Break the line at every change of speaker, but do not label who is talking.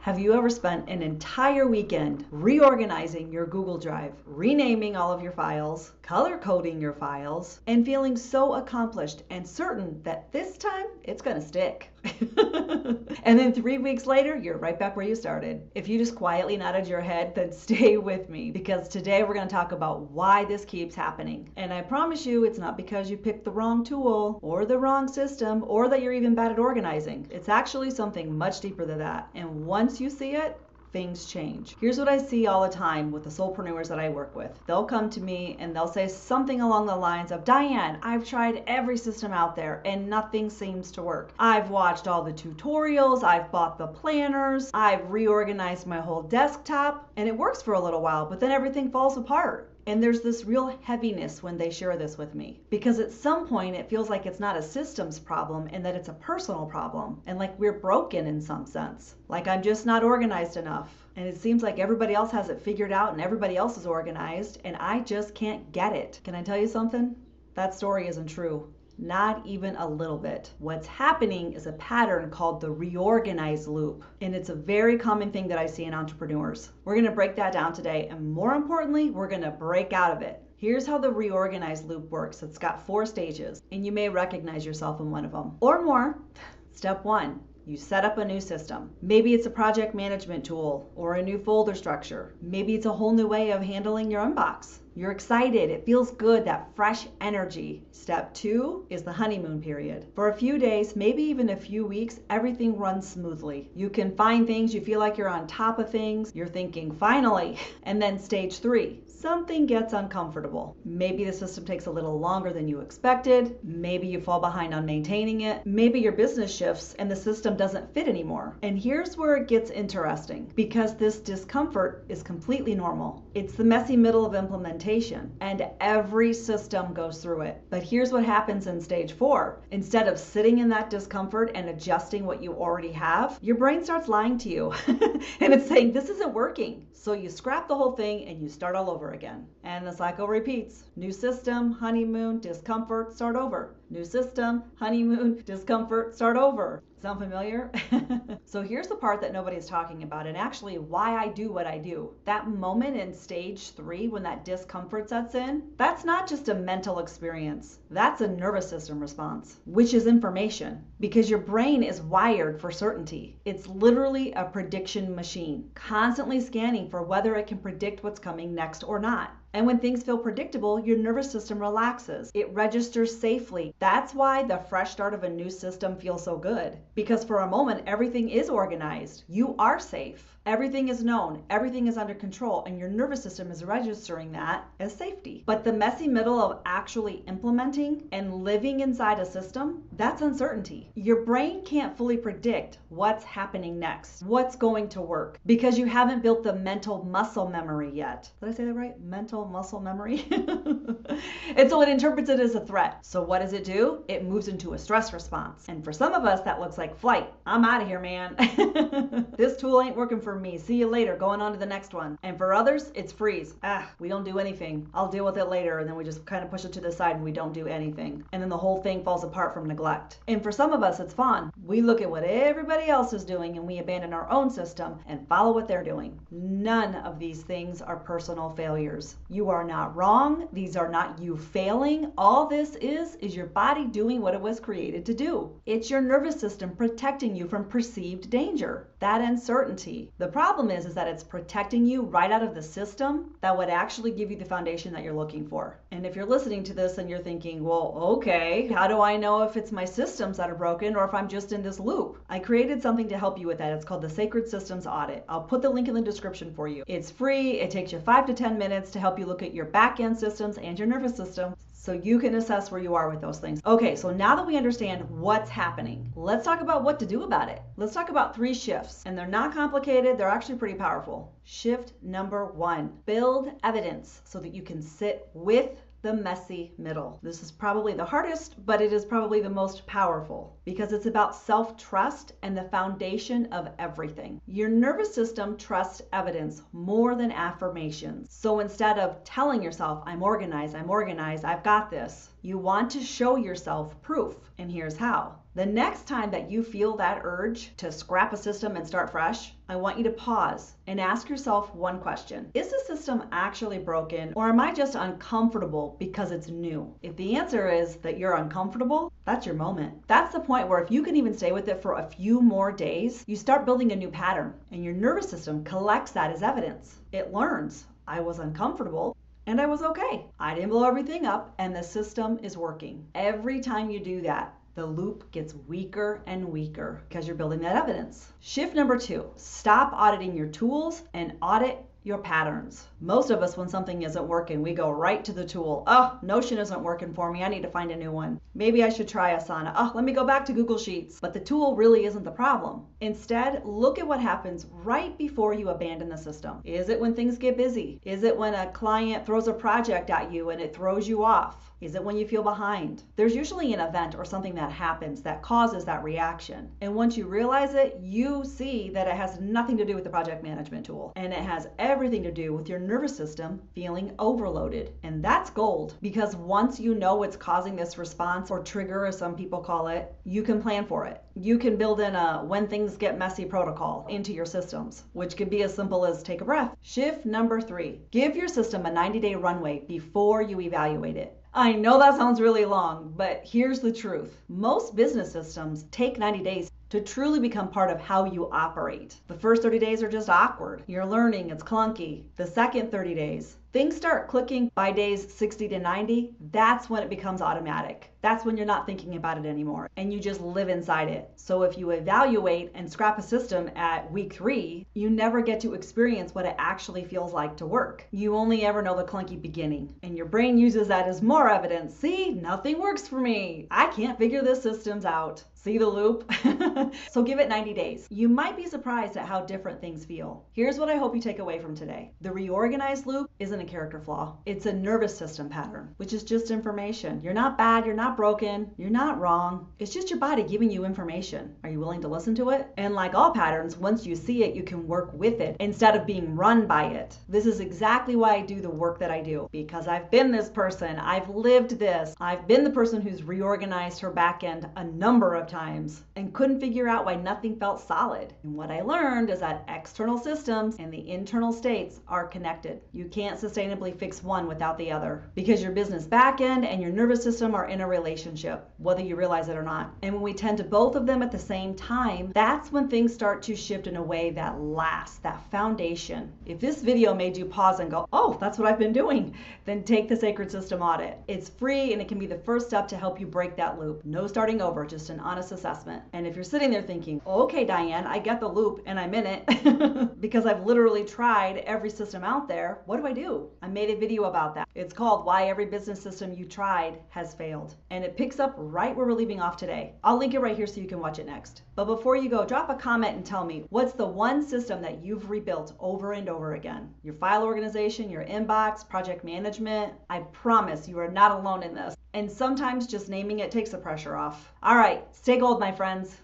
Have you ever spent an entire weekend reorganizing your Google Drive, renaming all of your files, color coding your files, and feeling so accomplished and certain that this time it's gonna stick? And then 3 weeks later, you're right back where you started. If you just quietly nodded your head, then stay with me, because today we're gonna talk about why this keeps happening. And I promise you, it's not because you picked the wrong tool or the wrong system or that you're even bad at organizing. It's actually something much deeper than that. And once you see it, things change. Here's what I see all the time with the Soulpreneurs that I work with. They'll come to me and they'll say something along the lines of, Diane, I've tried every system out there and nothing seems to work. I've watched all the tutorials, I've bought the planners, I've reorganized my whole desktop, and it works for a little while, but then everything falls apart. And there's this real heaviness when they share this with me, because at some point it feels like it's not a systems problem and that it's a personal problem, and like we're broken in some sense, like I'm just not organized enough. And it seems like everybody else has it figured out and everybody else is organized and I just can't get it. Can I tell you something? That story isn't true. Not even a little bit. What's happening is a pattern called the Reorganize Loop, and it's a very common thing that I see in entrepreneurs. We're going to break that down today, and more importantly, we're going to break out of it. Here's how the Reorganize Loop works. It's got 4 stages, and you may recognize yourself in one of them or more. Step 1. You set up a new system. Maybe it's a project management tool or a new folder structure. Maybe it's a whole new way of handling your inbox. You're excited, it feels good, that fresh energy. Step 2 is the honeymoon period. For a few days, maybe even a few weeks, everything runs smoothly. You can find things, you feel like you're on top of things, you're thinking, finally. And then stage 3, something gets uncomfortable. Maybe the system takes a little longer than you expected. Maybe you fall behind on maintaining it. Maybe your business shifts and the system doesn't fit anymore. And here's where it gets interesting, because this discomfort is completely normal. It's the messy middle of implementation, and every system goes through it. But here's what happens in stage 4. Instead of sitting in that discomfort and adjusting what you already have, your brain starts lying to you and it's saying this isn't working. So you scrap the whole thing and you start all over again. And the cycle repeats. New system, honeymoon, discomfort, start over. New system, honeymoon, discomfort, start over. Sound familiar? So here's the part that nobody's talking about, and actually why I do what I do. That moment in stage 3 when that discomfort sets in, that's not just a mental experience. That's a nervous system response, which is information, because your brain is wired for certainty. It's literally a prediction machine, constantly scanning for whether it can predict what's coming next or not. And when things feel predictable, your nervous system relaxes. It registers safely. That's why the fresh start of a new system feels so good. Because for a moment, everything is organized. You are safe. Everything is known, everything is under control, and your nervous system is registering that as safety. But the messy middle of actually implementing and living inside a system, that's uncertainty. Your brain can't fully predict what's happening next, what's going to work, because you haven't built the mental muscle memory yet. Did I say that right? Mental muscle memory? And so it interprets it as a threat. So what does it do? It moves into a stress response. And for some of us, that looks like flight. I'm out of here, man. This tool ain't working for me. See you later. Going on to the next one. And for others, it's freeze. We don't do anything. I'll deal with it later. And then we just kind of push it to the side and we don't do anything. And then the whole thing falls apart from neglect. And for some of us, it's fun. We look at what everybody else is doing and we abandon our own system and follow what they're doing. None of these things are personal failures. You are not wrong. These are not you failing. All this is your body doing what it was created to do. It's your nervous system protecting you from perceived danger. That uncertainty. The problem is that it's protecting you right out of the system that would actually give you the foundation that you're looking for. And if you're listening to this and you're thinking, well, okay, how do I know if it's my systems that are broken or if I'm just in this loop? I created something to help you with that. It's called the Sacred Systems Audit. I'll put the link in the description for you. It's free. It takes you 5 to 10 minutes to help you look at your back-end systems and your nervous system, so you can assess where you are with those things. Okay, so now that we understand what's happening, let's talk about what to do about it. Let's talk about 3 shifts, and they're not complicated, they're actually pretty powerful. Shift number 1, build evidence so that you can sit with the messy middle. This is probably the hardest, but it is probably the most powerful because it's about self-trust and the foundation of everything. Your nervous system trusts evidence more than affirmations. So instead of telling yourself, I'm organized, I've got this, you want to show yourself proof. And here's how. The next time that you feel that urge to scrap a system and start fresh, I want you to pause and ask yourself one question. Is the system actually broken, or am I just uncomfortable because it's new? If the answer is that you're uncomfortable, that's your moment. That's the point where if you can even stay with it for a few more days, you start building a new pattern, and your nervous system collects that as evidence. It learns, I was uncomfortable, and I was okay. I didn't blow everything up, and the system is working. Every time you do that, the loop gets weaker and weaker because you're building that evidence. Shift number 2, stop auditing your tools and audit your patterns. Most of us, when something isn't working, we go right to the tool. Oh, Notion isn't working for me. I need to find a new one. Maybe I should try Asana. Oh, let me go back to Google Sheets. But the tool really isn't the problem. Instead, look at what happens right before you abandon the system. Is it when things get busy? Is it when a client throws a project at you and it throws you off? Is it when you feel behind? There's usually an event or something that happens that causes that reaction. And once you realize it, you see that it has nothing to do with the project management tool. And it has everything to do with your nervous system feeling overloaded. And that's gold, because once you know what's causing this response or trigger, as some people call it, you can plan for it. You can build in a when things get messy protocol into your systems, which could be as simple as take a breath. Shift number 3, give your system a 90-day runway before you evaluate it. I know that sounds really long, but here's the truth. Most business systems take 90 days to truly become part of how you operate. The first 30 days are just awkward. You're learning, it's clunky. The second 30 days, things start clicking. By days 60 to 90, that's when it becomes automatic. That's when you're not thinking about it anymore and you just live inside it. So if you evaluate and scrap a system at week 3, you never get to experience what it actually feels like to work. You only ever know the clunky beginning, and your brain uses that as more evidence. See, nothing works for me. I can't figure this systems out. See the loop? So give it 90 days. You might be surprised at how different things feel. Here's what I hope you take away from today. The Reorganize Loop isn't a character flaw. It's a nervous system pattern, which is just information. You're not bad, you're not broken, you're not wrong. It's just your body giving you information. Are you willing to listen to it? And like all patterns, once you see it, you can work with it instead of being run by it. This is exactly why I do the work that I do, because I've been this person. I've lived this. I've been the person who's reorganized her backend a number of times and couldn't figure out why nothing felt solid. And what I learned is that external systems and the internal states are connected. You can't sustainably fix one without the other, because your business backend and your nervous system are in a relationship, whether you realize it or not. And when we tend to both of them at the same time, that's when things start to shift in a way that lasts, that foundation. If this video made you pause and go, oh, that's what I've been doing, then take the Sacred System Audit. It's free and it can be the first step to help you break that loop. No starting over, just an honest assessment. And if you're sitting there thinking, okay, Diane, I get the loop and I'm in it because I've literally tried every system out there, what do? I made a video about that. It's called Why Every Business System You Tried Has Failed. And it picks up right where we're leaving off today. I'll link it right here so you can watch it next. But before you go, drop a comment and tell me, what's the one system that you've rebuilt over and over again? Your file organization, your inbox, project management. I promise you are not alone in this. And sometimes just naming it takes the pressure off. All right, stay gold, my friends.